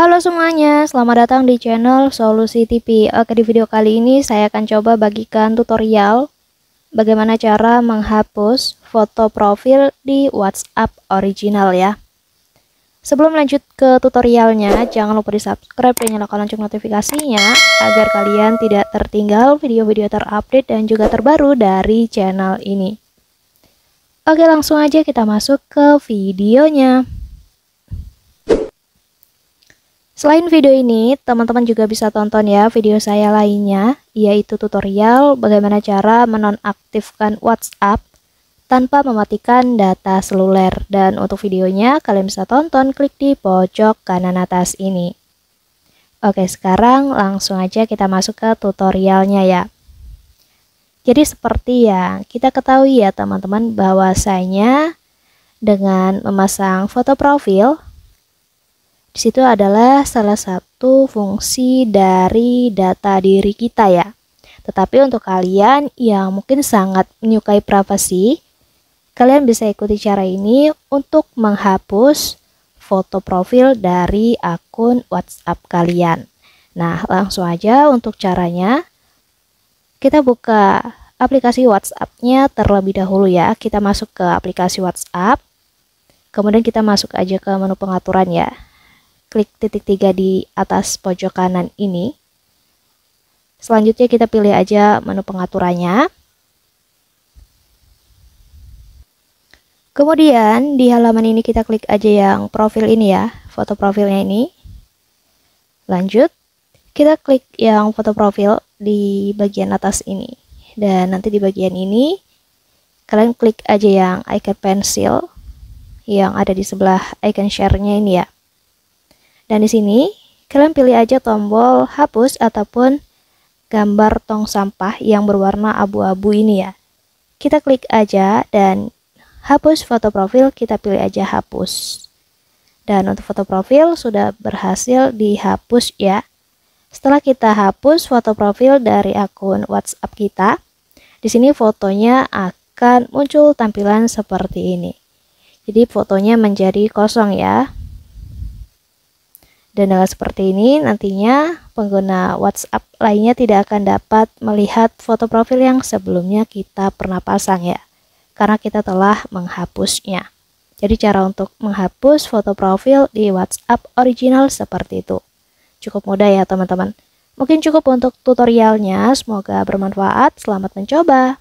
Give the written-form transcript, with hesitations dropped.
Halo semuanya, selamat datang di channel Solusi TV. Oke, di video kali ini saya akan coba bagikan tutorial bagaimana cara menghapus foto profil di WhatsApp original ya. Sebelum lanjut ke tutorialnya, jangan lupa di subscribe dan nyalakan lonceng notifikasinya agar kalian tidak tertinggal video-video terupdate dan juga terbaru dari channel ini. Oke, langsung aja kita masuk ke videonya. Selain video ini, teman-teman juga bisa tonton ya video saya lainnya, yaitu tutorial bagaimana cara menonaktifkan WhatsApp tanpa mematikan data seluler. Dan untuk videonya, kalian bisa tonton klik di pojok kanan atas ini. Oke, sekarang langsung aja kita masuk ke tutorialnya ya. Jadi seperti yang kita ketahui ya teman-teman, bahwasanya dengan memasang foto profil, di situ adalah salah satu fungsi dari data diri kita ya. Tetapi untuk kalian yang mungkin sangat menyukai privasi, kalian bisa ikuti cara ini untuk menghapus foto profil dari akun WhatsApp kalian. Nah, langsung aja untuk caranya. Kita buka aplikasi WhatsApp-nya terlebih dahulu ya. Kita masuk ke aplikasi WhatsApp. Kemudian kita masuk aja ke menu pengaturan ya. Klik titik 3 di atas pojok kanan ini. Selanjutnya kita pilih aja menu pengaturannya. Kemudian di halaman ini kita klik aja yang profil ini ya, foto profilnya ini. Lanjut, kita klik yang foto profil di bagian atas ini. Dan nanti di bagian ini, kalian klik aja yang icon pensil yang ada di sebelah icon share-nya ini ya. Dan di sini kalian pilih aja tombol hapus ataupun gambar tong sampah yang berwarna abu-abu ini ya. Kita klik aja dan hapus foto profil, kita pilih aja hapus. Dan untuk foto profil sudah berhasil dihapus ya. Setelah kita hapus foto profil dari akun WhatsApp kita, di sini fotonya akan muncul tampilan seperti ini. Jadi fotonya menjadi kosong ya. Dan dengan seperti ini nantinya pengguna WhatsApp lainnya tidak akan dapat melihat foto profil yang sebelumnya kita pernah pasang ya, karena kita telah menghapusnya. Jadi cara untuk menghapus foto profil di WhatsApp original seperti itu. Cukup mudah ya teman-teman. Mungkin cukup untuk tutorialnya, semoga bermanfaat, selamat mencoba.